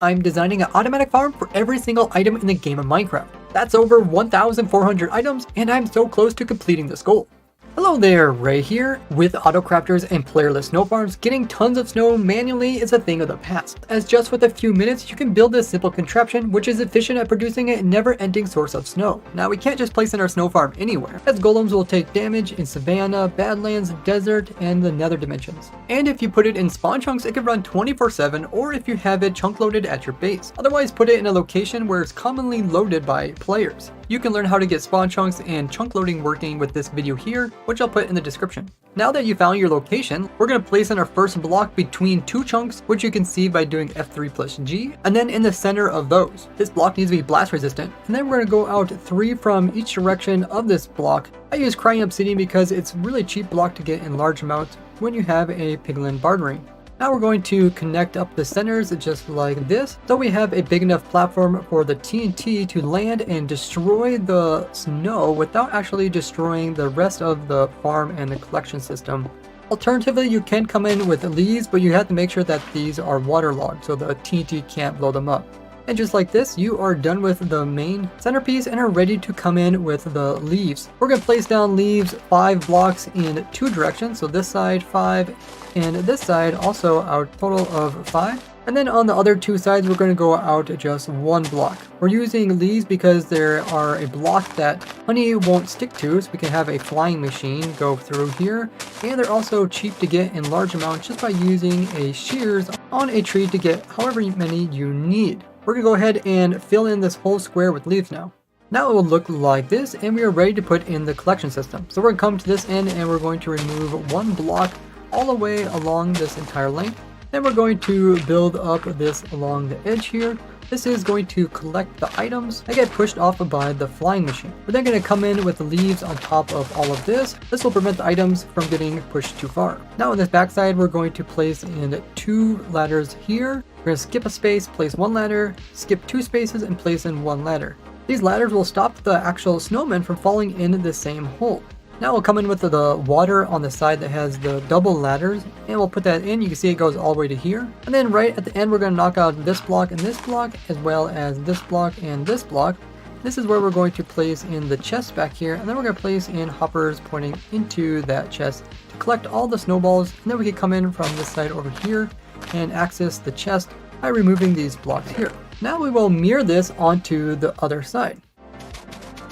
I'm designing an automatic farm for every single item in the game of Minecraft. That's over 1,400 items, and I'm so close to completing this goal. Hello there, Ray here. With autocrafters and playerless snow farms, getting tons of snow manually is a thing of the past, as just with a few minutes you can build this simple contraption which is efficient at producing a never-ending source of snow. Now we can't just place in our snow farm anywhere, as golems will take damage in savanna, badlands, desert, and the nether dimensions. And if you put it in spawn chunks, it can run 24/7, or if you have it chunk loaded at your base. Otherwise, put it in a location where it's commonly loaded by players. You can learn how to get spawn chunks and chunk loading working with this video here, which I'll put in the description. Now that you found your location, we're going to place in our first block between two chunks, which you can see by doing F3 plus G, and then in the center of those. This block needs to be blast resistant, and then we're going to go out 3 from each direction of this block. I use crying obsidian because it's a really cheap block to get in large amounts when you have a piglin bartering. Now we're going to connect up the centers just like this, so we have a big enough platform for the TNT to land and destroy the snow without actually destroying the rest of the farm and the collection system. Alternatively, you can come in with leaves, but you have to make sure that these are waterlogged so the TNT can't blow them up. And just like this, you are done with the main centerpiece and are ready to come in with the leaves. We're going to place down leaves 5 blocks in 2 directions, so this side 5 and this side also a total of 5. And then on the other 2 sides, we're going to go out just 1 block. We're using leaves because there are a block that honey won't stick to, so we can have a flying machine go through here. And they're also cheap to get in large amounts just by using a shears on a tree to get however many you need. We're going to go ahead and fill in this whole square with leaves now. Now it will look like this, and we are ready to put in the collection system. So we're going to come to this end and we're going to remove 1 block all the way along this entire length. Then we're going to build up this along the edge here. This is going to collect the items that get pushed off by the flying machine. We're then going to come in with the leaves on top of all of this. This will prevent the items from getting pushed too far. Now on this backside, we're going to place in 2 ladders here. We're going to skip a space, place 1 ladder, skip 2 spaces, and place in 1 ladder. These ladders will stop the actual snowmen from falling in the same hole. Now we'll come in with the water on the side that has the double ladders, and we'll put that in. You can see it goes all the way to here. And then right at the end, we're going to knock out this block and this block, as well as this block and this block. This is where we're going to place in the chest back here, and then we're going to place in hoppers pointing into that chest to collect all the snowballs. And then we can come in from this side over here and access the chest by removing these blocks here. Now we will mirror this onto the other side.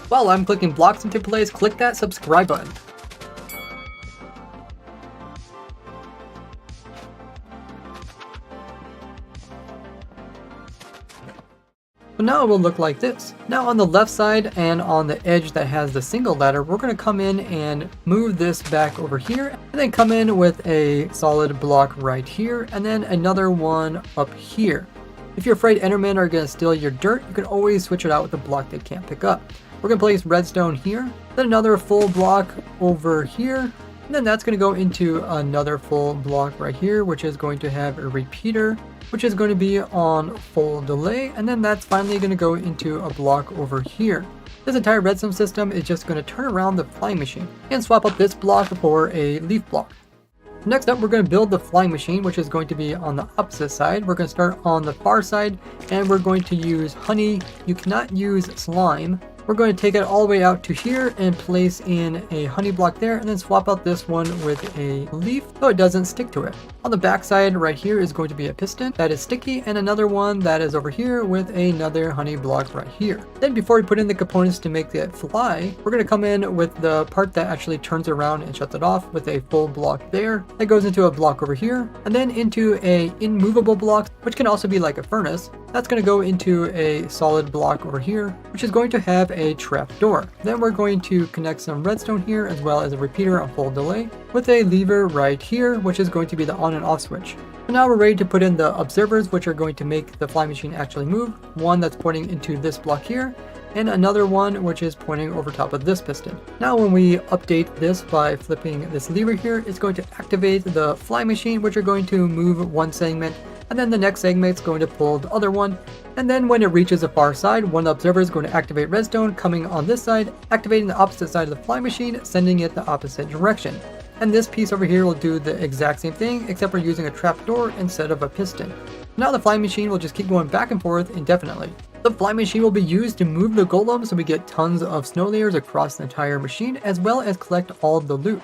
While I'm clicking blocks into place, click that subscribe button. So now it will look like this. Now on the left side and on the edge that has the single ladder, we're going to come in and move this back over here, and then come in with a solid block right here, and then another one up here. If you're afraid Endermen are going to steal your dirt, you can always switch it out with a block they can't pick up. We're going to place redstone here, then another full block over here, and then that's going to go into another full block right here, which is going to have a repeater, which is going to be on full delay, and then that's finally going to go into a block over here. This entire redstone system is just going to turn around the flying machine and swap up this block for a leaf block. Next up, we're going to build the flying machine, which is going to be on the opposite side. We're going to start on the far side, and we're going to use honey. You cannot use slime. We're going to take it all the way out to here and place in a honey block there, and then swap out this one with a leaf so it doesn't stick to it. On the back side right here is going to be a piston that is sticky, and another one that is over here with another honey block right here. Then before we put in the components to make it fly, we're going to come in with the part that actually turns around and shuts it off with a full block there. That goes into a block over here, and then into a immovable block, which can also be like a furnace. That's going to go into a solid block over here, which is going to have a trap door. Then we're going to connect some redstone here, as well as a repeater on full delay with a lever right here, which is going to be the on and off switch. So now we're ready to put in the observers, which are going to make the fly machine actually move. One that's pointing into this block here, and another one which is pointing over top of this piston. Now when we update this by flipping this lever here, it's going to activate the fly machine, which are going to move one segment, and then the next segment is going to pull the other one. And then when it reaches the far side, one observer is going to activate redstone coming on this side, activating the opposite side of the fly machine, sending it the opposite direction. And this piece over here will do the exact same thing, except we're using a trapdoor instead of a piston. Now the flying machine will just keep going back and forth indefinitely. The flying machine will be used to move the golem so we get tons of snow layers across the entire machine, as well as collect all the loot.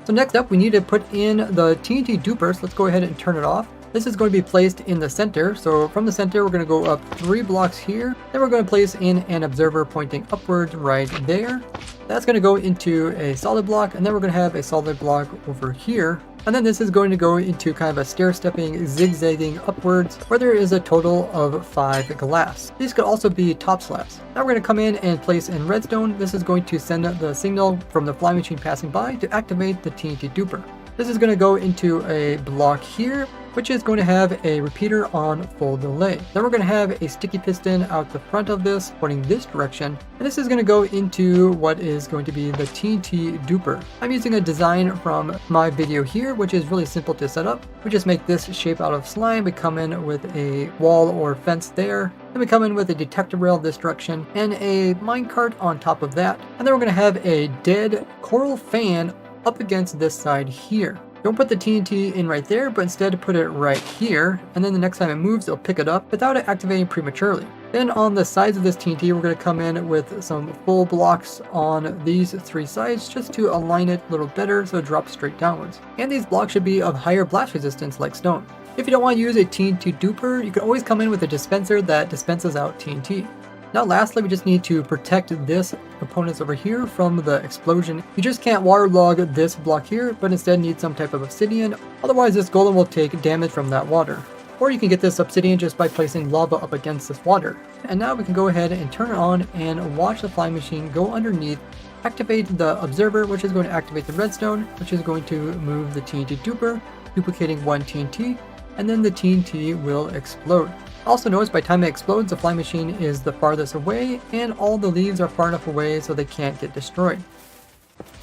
So next up, we need to put in the TNT duper, so let's go ahead and turn it off. This is going to be placed in the center, so from the center we're going to go up 3 blocks here, then we're going to place in an observer pointing upwards right there. That's going to go into a solid block, and then we're going to have a solid block over here. And then this is going to go into kind of a stair-stepping, zigzagging upwards, where there is a total of 5 glass. These could also be top slabs. Now we're going to come in and place in redstone. This is going to send the signal from the flying machine passing by to activate the TNT duper. This is going to go into a block here, which is going to have a repeater on full delay. Then we're going to have a sticky piston out the front of this, pointing this direction. And this is going to go into what is going to be the TNT duper. I'm using a design from my video here, which is really simple to set up. We just make this shape out of slime. We come in with a wall or fence there. Then we come in with a detector rail this direction and a minecart on top of that. And then we're going to have a dead coral fan up against this side here. Don't put the TNT in right there, but instead put it right here, and then the next time it moves, it'll pick it up without it activating prematurely. Then on the sides of this TNT, we're going to come in with some full blocks on these 3 sides just to align it a little better so it drops straight downwards. And these blocks should be of higher blast resistance like stone. If you don't want to use a TNT duper, you can always come in with a dispenser that dispenses out TNT. Now lastly, we just need to protect this components over here from the explosion. You just can't waterlog this block here, but instead need some type of obsidian, otherwise this golem will take damage from that water. Or you can get this obsidian just by placing lava up against this water. And now we can go ahead and turn it on and watch the flying machine go underneath, activate the observer, which is going to activate the redstone, which is going to move the TNT duper, duplicating 1 TNT, and then the TNT will explode. Also notice by the time it explodes, the flying machine is the farthest away, and all the leaves are far enough away so they can't get destroyed.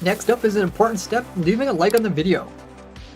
Next up is an important step, leaving a like on the video.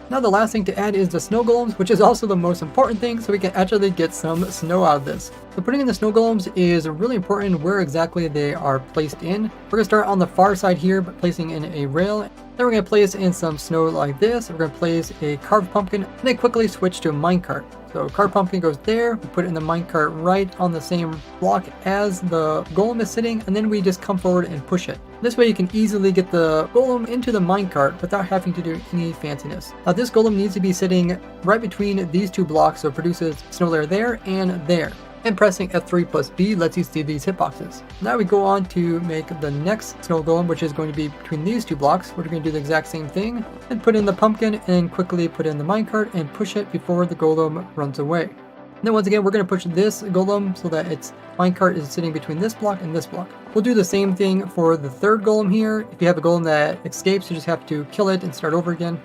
Now the last thing to add is the snow golems, which is also the most important thing, so we can actually get some snow out of this. So putting in the snow golems is really important where exactly they are placed in. We're going to start on the far side here, but placing in a rail. Then we're going to place in some snow like this. We're going to place a carved pumpkin, and then quickly switch to a minecart. So carved pumpkin goes there, we put it in the minecart right on the same block as the golem is sitting, and then we just come forward and push it. This way you can easily get the golem into the minecart without having to do any fanciness. Now this golem needs to be sitting right between these 2 blocks, so it produces snow layer there and there. And pressing F3 plus B lets you see these hitboxes. Now we go on to make the next snow golem, which is going to be between these 2 blocks. We're going to do the exact same thing and put in the pumpkin and quickly put in the minecart and push it before the golem runs away. And then once again, we're going to push this golem so that its minecart is sitting between this block and this block. We'll do the same thing for the 3rd golem here. If you have a golem that escapes, you just have to kill it and start over again.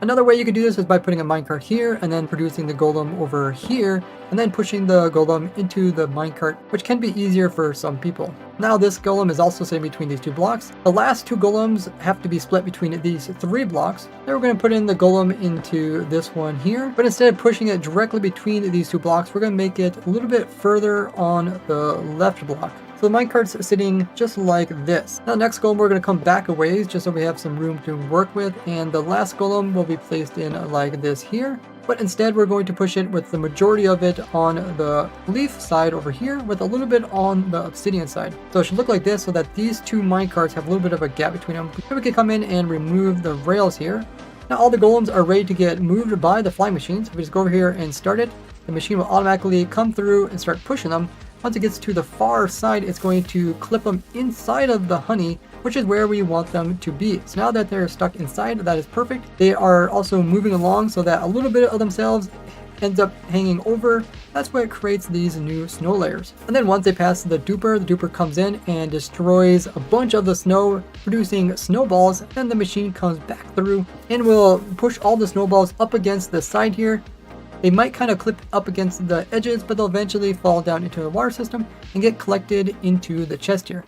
Another way you can do this is by putting a minecart here and then producing the golem over here and then pushing the golem into the minecart, which can be easier for some people. Now this golem is also sitting between these 2 blocks. The last 2 golems have to be split between these 3 blocks. Then we're going to put in the golem into this one here, but instead of pushing it directly between these 2 blocks, we're going to make it a little bit further on the left block. So the minecart's sitting just like this. Now next golem we're going to come back a ways just so we have some room to work with, and the last golem will be placed in like this here. But instead we're going to push it with the majority of it on the leaf side over here with a little bit on the obsidian side. So it should look like this so that these 2 minecarts have a little bit of a gap between them. Then we can come in and remove the rails here. Now all the golems are ready to get moved by the flying machine. So if we just go over here and start it, the machine will automatically come through and start pushing them. Once it gets to the far side, it's going to clip them inside of the honey, which is where we want them to be. So now that they're stuck inside, that is perfect. They are also moving along so that a little bit of themselves ends up hanging over. That's what creates these new snow layers. And then once they pass the duper comes in and destroys a bunch of the snow, producing snowballs. Then the machine comes back through and will push all the snowballs up against the side here. They might kind of clip up against the edges, but they'll eventually fall down into the water system and get collected into the chest here.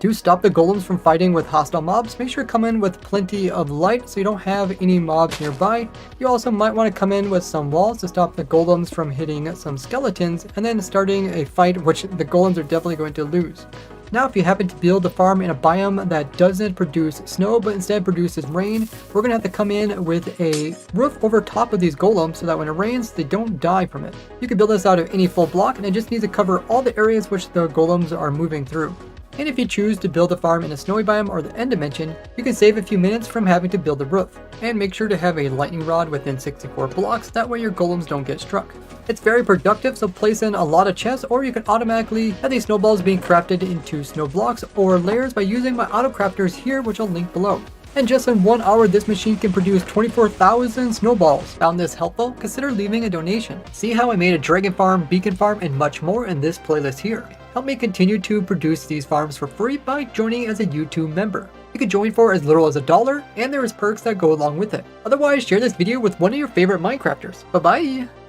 To stop the golems from fighting with hostile mobs, make sure to come in with plenty of light so you don't have any mobs nearby. You also might want to come in with some walls to stop the golems from hitting some skeletons and then starting a fight, which the golems are definitely going to lose. Now if you happen to build a farm in a biome that doesn't produce snow but instead produces rain, we're going to have to come in with a roof over top of these golems so that when it rains they don't die from it. You can build this out of any full block and it just needs to cover all the areas which the golems are moving through. And if you choose to build a farm in a snowy biome or the end dimension, you can save a few minutes from having to build a roof. And make sure to have a lightning rod within 64 blocks, that way your golems don't get struck. It's very productive, so place in a lot of chests, or you can automatically have these snowballs being crafted into snow blocks or layers by using my auto crafters here, which I'll link below. And just in 1 hour, this machine can produce 24,000 snowballs. Found this helpful? Consider leaving a donation. See how I made a dragon farm, beacon farm, and much more in this playlist here. Help me continue to produce these farms for free by joining as a YouTube member. You can join for as little as $1, and there is perks that go along with it. Otherwise, share this video with one of your favorite Minecrafters. Bye bye!